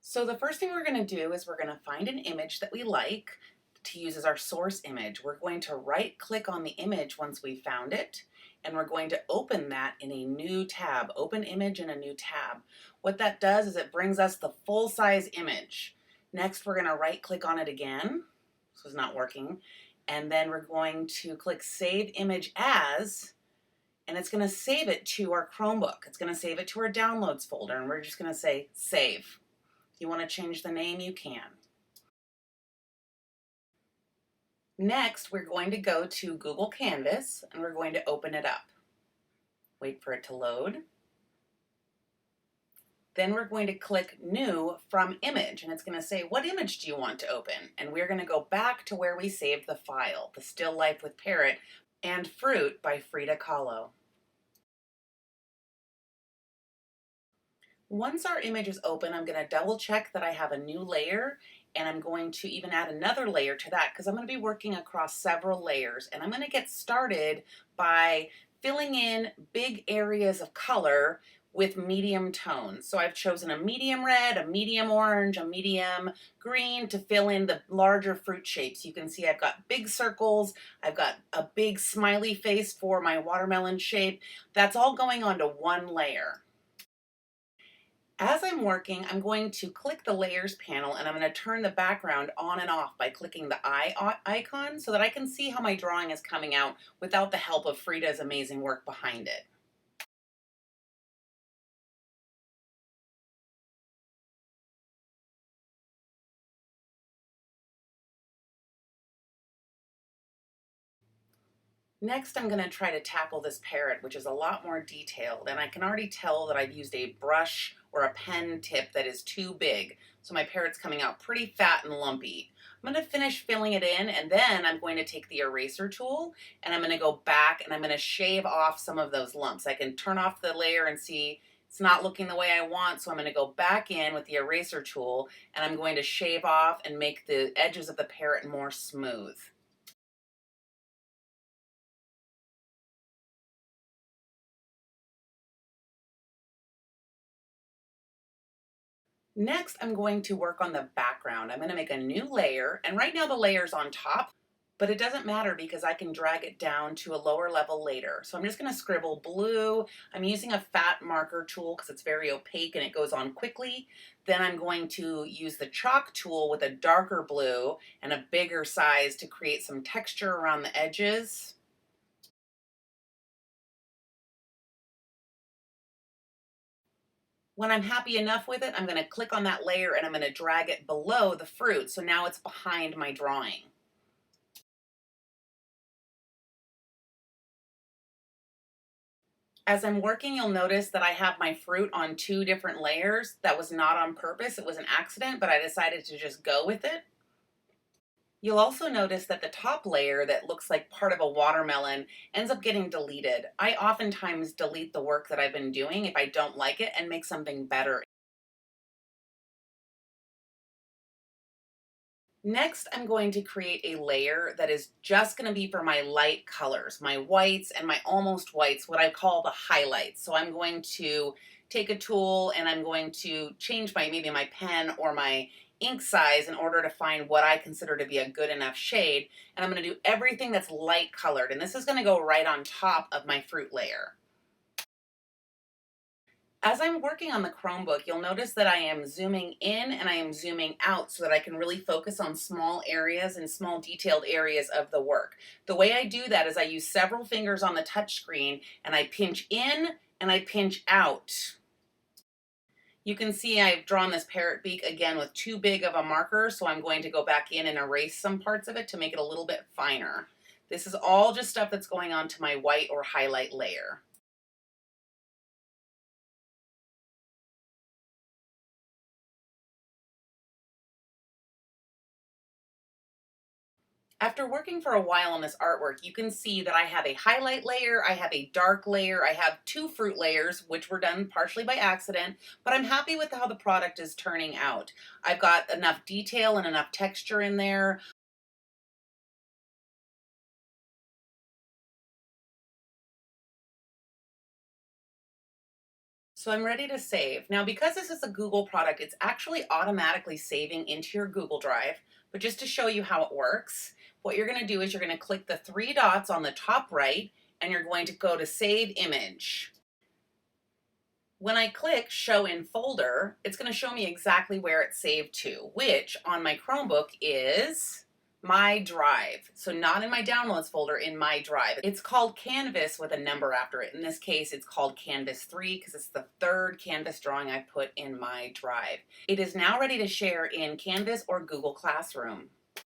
So the first thing we're going to do is we're going to find an image that we like to use as our source image. We're going to right click on the image once we've found it, and we're going to open that in a new tab. Open image in a new tab. What that does is it brings us the full size image. Next, we're going to right click on it again. This is not working. And then we're going to click Save Image As, and it's going to save it to our Chromebook. It's going to save it to our Downloads folder, and we're just going to say Save. If you want to change the name, you can. Next, we're going to go to Google Canvas and we're going to open it up. Wait for it to load. Then we're going to click New from Image, and it's going to say, what image do you want to open? And we're going to go back to where we saved the file, The Still Life with Parrot and Fruit by Frida Kahlo. Once our image is open, I'm going to double check that I have a new layer, and I'm going to even add another layer to that because I'm going to be working across several layers, and I'm going to get started by filling in big areas of color with medium tones. So I've chosen a medium red, a medium orange, a medium green to fill in the larger fruit shapes. You can see I've got big circles, I've got a big smiley face for my watermelon shape. That's all going onto one layer. As I'm working, I'm going to click the Layers panel and I'm going to turn the background on and off by clicking the eye icon so that I can see how my drawing is coming out without the help of Frida's amazing work behind it. Next, I'm going to try to tackle this parrot, which is a lot more detailed, and I can already tell that I've used a brush or a pen tip that is too big, so my parrot's coming out pretty fat and lumpy. I'm going to finish filling it in, and then I'm going to take the eraser tool, and I'm going to go back and I'm going to shave off some of those lumps. I can turn off the layer and see it's not looking the way I want, so I'm going to go back in with the eraser tool, and I'm going to shave off and make the edges of the parrot more smooth. Next, I'm going to work on the background. I'm going to make a new layer, and right now the layer's on top, but it doesn't matter because I can drag it down to a lower level later. So I'm just going to scribble blue. I'm using a fat marker tool because it's very opaque and it goes on quickly. Then I'm going to use the chalk tool with a darker blue and a bigger size to create some texture around the edges. When I'm happy enough with it, I'm going to click on that layer and I'm going to drag it below the fruit. So now it's behind my drawing. As I'm working, you'll notice that I have my fruit on two different layers. That was not on purpose. It was an accident, but I decided to just go with it. You'll also notice that the top layer that looks like part of a watermelon ends up getting deleted. I oftentimes delete the work that I've been doing if I don't like it and make something better. Next, I'm going to create a layer that is just going to be for my light colors, my whites and my almost whites, what I call the highlights. So I'm going to take a tool and I'm going to change maybe my pen or my ink size in order to find what I consider to be a good enough shade. And I'm going to do everything that's light colored. And this is going to go right on top of my fruit layer. As I'm working on the Chromebook, you'll notice that I am zooming in and I am zooming out so that I can really focus on small areas and small detailed areas of the work. The way I do that is I use several fingers on the touch screen and I pinch in and I pinch out. You can see I've drawn this parrot beak again with too big of a marker, so I'm going to go back in and erase some parts of it to make it a little bit finer. This is all just stuff that's going on to my white or highlight layer. After working for a while on this artwork, you can see that I have a highlight layer, I have a dark layer, I have two fruit layers, which were done partially by accident, but I'm happy with how the product is turning out. I've got enough detail and enough texture in there. So I'm ready to save. Now, because this is a Google product, it's actually automatically saving into your Google Drive. But just to show you how it works, what you're going to do is you're going to click the three dots on the top right, and you're going to go to Save Image. When I click Show in Folder, it's going to show me exactly where it's saved to, which on my Chromebook is my drive. So not in my downloads folder, in my drive. It's called Canvas with a number after it. In this case, it's called Canvas 3 because it's the third canvas drawing I put in my drive. It is now ready to share in Canvas or Google Classroom.